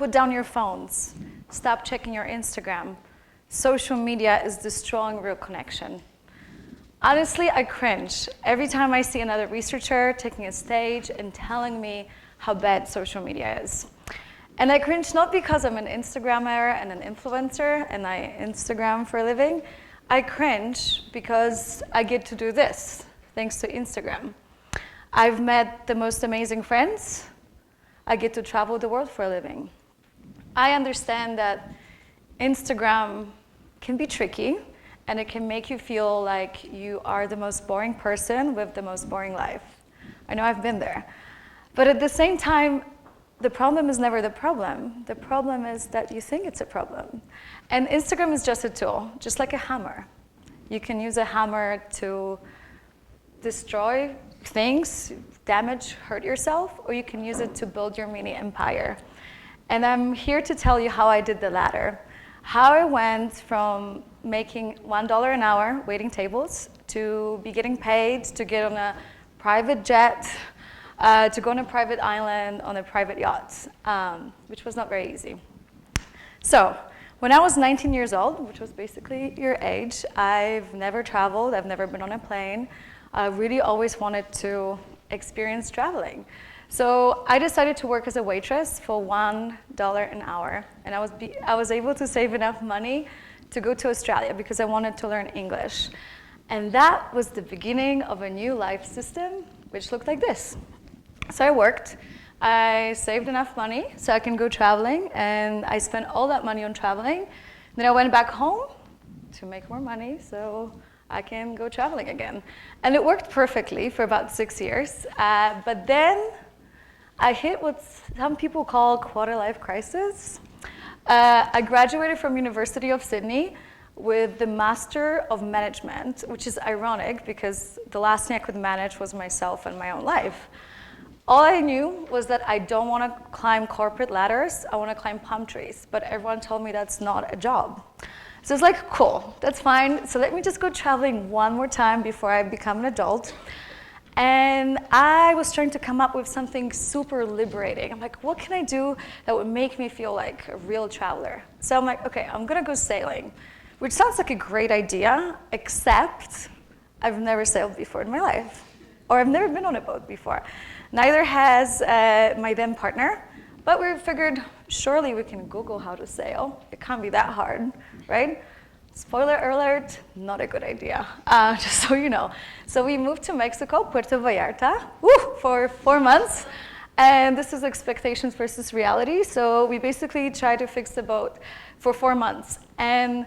Put down your phones. Stop checking your Instagram. Social media is destroying real connection. Honestly, I cringe every time I see another researcher taking a stage and telling me how bad social media is. And I cringe not because I'm an Instagrammer and an influencer and I Instagram for a living. I cringe because I get to do this thanks to Instagram. I've met the most amazing friends. I get to travel the world for a living. I understand that Instagram can be tricky and it can make you feel like you are the most boring person with the most boring life. I know I've been there. But at the same time, the problem is never the problem. The problem is that you think it's a problem. And Instagram is just a tool, just like a hammer. You can use a hammer to destroy things, damage, hurt yourself, or you can use it to build your mini empire. And I'm here to tell you how I did the latter. How I went from making $1 an hour waiting tables to be getting paid to get on a private jet, to go on a private island on a private yacht, which was not very easy. So when I was 19 years old, which was basically your age, I've never traveled, I've never been on a plane. I really always wanted to experience traveling. So I decided to work as a waitress for $1 an hour. And I was able to save enough money to go to Australia because I wanted to learn English. And that was the beginning of a new life system, which looked like this. So I worked, I saved enough money so I can go traveling, and I spent all that money on traveling. Then I went back home to make more money so I can go traveling again. And it worked perfectly for about 6 years. But then I hit what some people call quarter-life crisis. I graduated from University of Sydney with the Master of Management, which is ironic because the last thing I could manage was myself and my own life. All I knew was that I don't want to climb corporate ladders, I want to climb palm trees, but everyone told me that's not a job. So it's like, cool, that's fine, so let me just go traveling one more time before I become an adult. And I was trying to come up with something super liberating. I'm like, what can I do that would make me feel like a real traveler? So I'm like, okay, I'm gonna go sailing, which sounds like a great idea, except I've never sailed before in my life, or I've never been on a boat before. Neither has my then partner, but we figured surely we can Google how to sail. It can't be that hard, right? Spoiler alert, not a good idea, just so you know. So we moved to Mexico, Puerto Vallarta, for 4 months. And this is expectations versus reality. So we basically tried to fix the boat for 4 months. And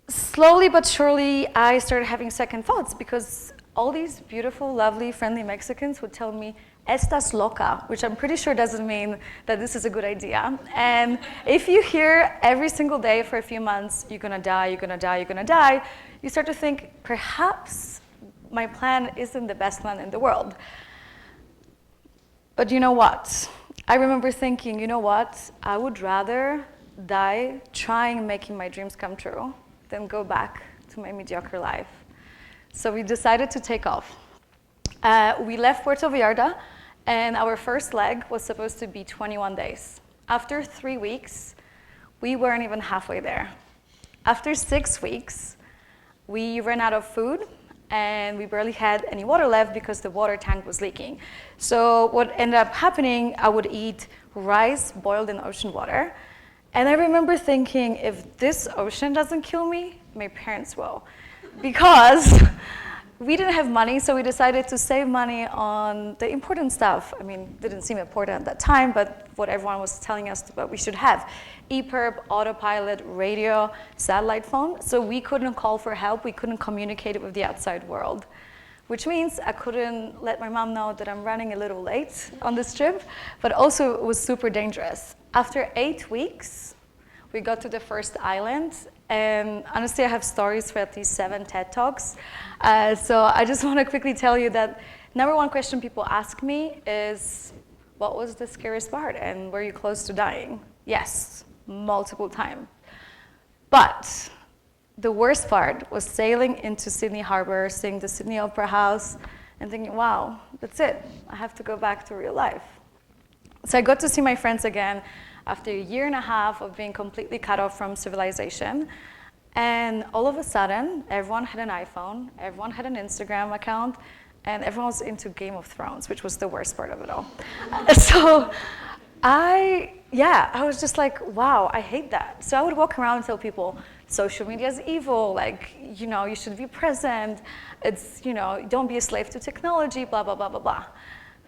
slowly but surely, I started having second thoughts because all these beautiful, lovely, friendly Mexicans would tell me, "Estás loca," which I'm pretty sure doesn't mean that this is a good idea. And if you hear every single day for a few months, "You're gonna die, you're gonna die, you're gonna die," you start to think, perhaps my plan isn't the best plan in the world. But you know what? I remember thinking, you know what? I would rather die trying making my dreams come true than go back to my mediocre life. So we decided to take off. We left Puerto Vallarta, and our first leg was supposed to be 21 days. After 3 weeks, we weren't even halfway there. After 6 weeks, we ran out of food, and we barely had any water left because the water tank was leaking. So what ended up happening, I would eat rice boiled in ocean water. And I remember thinking, if this ocean doesn't kill me, my parents will. Because we didn't have money, so we decided to save money on the important stuff. I mean, it didn't seem important at that time, but what everyone was telling us what we should have. EPIRB, autopilot, radio, satellite phone. So we couldn't call for help, we couldn't communicate with the outside world. Which means I couldn't let my mom know that I'm running a little late on this trip, but also it was super dangerous. After 8 weeks, we got to the first island, and honestly, I have stories for at least 7 TED Talks. So I just want to quickly tell you that number one question people ask me is, what was the scariest part, and were you close to dying? Yes, multiple times. But the worst part was sailing into Sydney Harbor, seeing the Sydney Opera House, and thinking, wow, that's it. I have to go back to real life. So I got to see my friends again after a year and a half of being completely cut off from civilization. And all of a sudden, everyone had an iPhone, everyone had an Instagram account, and everyone was into Game of Thrones, which was the worst part of it all. So I was just like, wow, I hate that. So I would walk around and tell people, social media is evil, like, you should be present. It's, don't be a slave to technology, blah, blah, blah, blah, blah.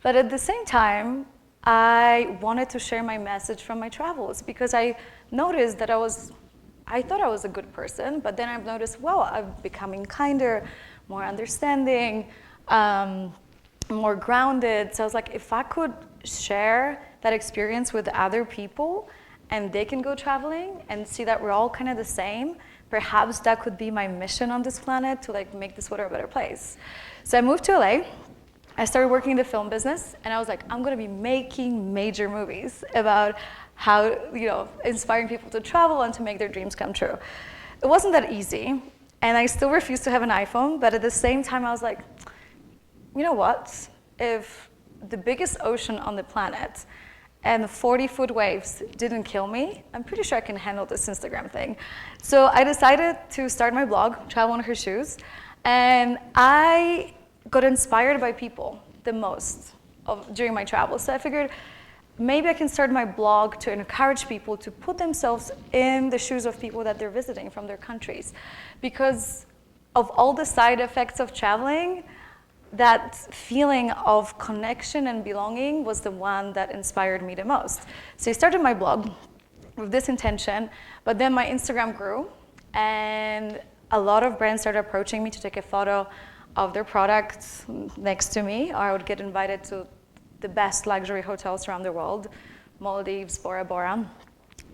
But at the same time, I wanted to share my message from my travels because I noticed that I thought I was a good person, but then I've noticed, I'm becoming kinder, more understanding, more grounded. So I was like, if I could share that experience with other people and they can go traveling and see that we're all kind of the same, perhaps that could be my mission on this planet to make this world a better place. So I moved to LA. I started working in the film business, and I was like, I'm going to be making major movies about how, inspiring people to travel and to make their dreams come true. It wasn't that easy, and I still refused to have an iPhone, but at the same time, I was like, you know what? If the biggest ocean on the planet and 40-foot waves didn't kill me, I'm pretty sure I can handle this Instagram thing. So I decided to start my blog, Travel in Her Shoes, and I got inspired by people the most during my travels. So I figured maybe I can start my blog to encourage people to put themselves in the shoes of people that they're visiting from their countries. Because of all the side effects of traveling, that feeling of connection and belonging was the one that inspired me the most. So I started my blog with this intention, but then my Instagram grew, and a lot of brands started approaching me to take a photo of their products next to me, or I would get invited to the best luxury hotels around the world, Maldives, Bora Bora,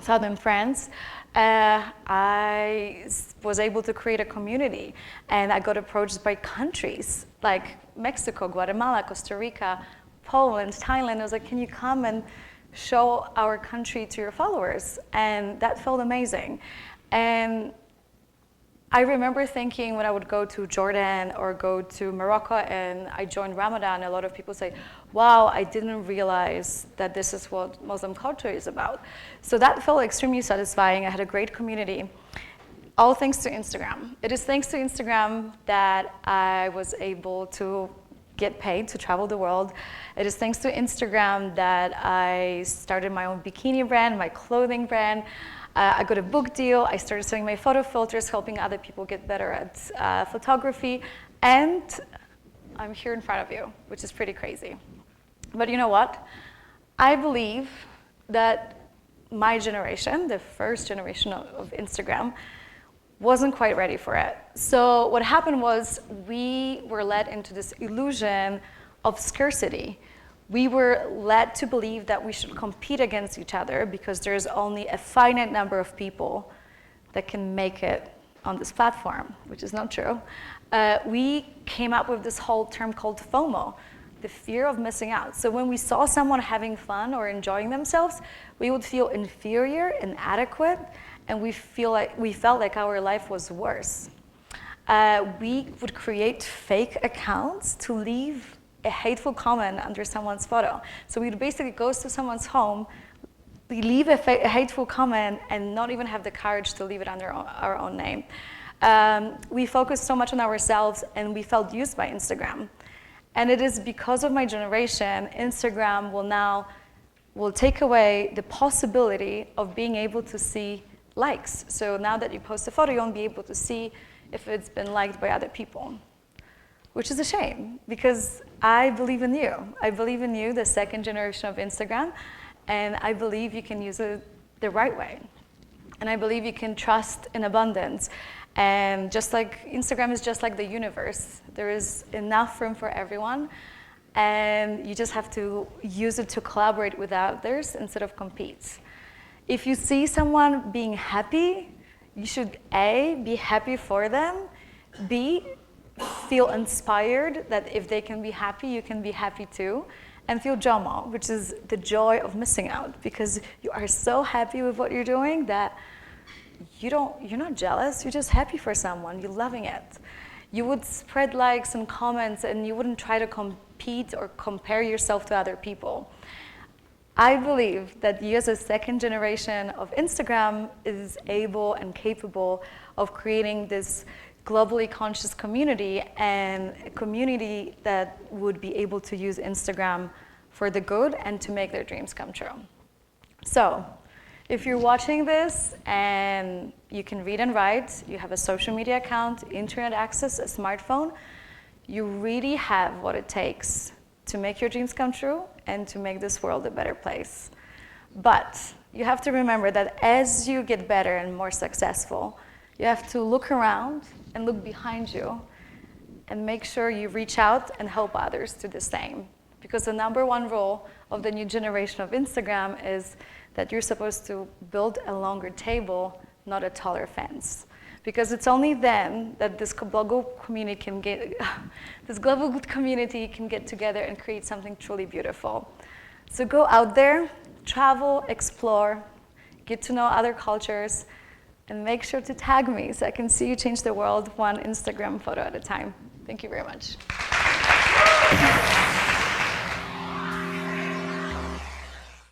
southern France. I was able to create a community, and I got approached by countries like Mexico, Guatemala, Costa Rica, Poland, Thailand. I was like, can you come and show our country to your followers? And that felt amazing. And I remember thinking when I would go to Jordan or go to Morocco and I joined Ramadan, a lot of people say, wow, I didn't realize that this is what Muslim culture is about. So that felt extremely satisfying. I had a great community, all thanks to Instagram. It is thanks to Instagram that I was able to get paid to travel the world. It is thanks to Instagram that I started my own bikini brand, my clothing brand. I got a book deal. I started selling my photo filters, helping other people get better at photography. And I'm here in front of you, which is pretty crazy. But you know what? I believe that my generation, the first generation of Instagram, wasn't quite ready for it. So what happened was we were led into this illusion of scarcity. We were led to believe that we should compete against each other because there's only a finite number of people that can make it on this platform, which is not true. We came up with this whole term called FOMO, the fear of missing out. So when we saw someone having fun or enjoying themselves, we would feel inferior, inadequate, and we felt like our life was worse. We would create fake accounts to leave a hateful comment under someone's photo. So we'd basically go to someone's home, we leave a hateful comment and not even have the courage to leave it under our own name. We focused so much on ourselves and we felt used by Instagram. And it is because of my generation, Instagram will take away the possibility of being able to see likes. So now that you post a photo, you won't be able to see if it's been liked by other people, which is a shame because I believe in you. I believe in you, the second generation of Instagram, and I believe you can use it the right way. And I believe you can trust in abundance. And just like Instagram is just like the universe. There is enough room for everyone, and you just have to use it to collaborate with others instead of compete. If you see someone being happy, you should A, be happy for them, B, feel inspired that if they can be happy, you can be happy too, and feel JOMO, which is the joy of missing out, because you are so happy with what you're doing that you're not jealous, you're just happy for someone, you're loving it. You would spread likes and comments and you wouldn't try to compete or compare yourself to other people. I believe that you as a second generation of Instagram is able and capable of creating this globally conscious community, and a community that would be able to use Instagram for the good and to make their dreams come true. So, if you're watching this and you can read and write, you have a social media account, internet access, a smartphone, you really have what it takes to make your dreams come true and to make this world a better place. But you have to remember that as you get better and more successful, you have to look around and look behind you and make sure you reach out and help others do the same. Because the number one rule of the new generation of Instagram is that you're supposed to build a longer table, not a taller fence. Because it's only then that this global community can get together and create something truly beautiful. So go out there, travel, explore, get to know other cultures, and make sure to tag me so I can see you change the world one Instagram photo at a time. Thank you very much.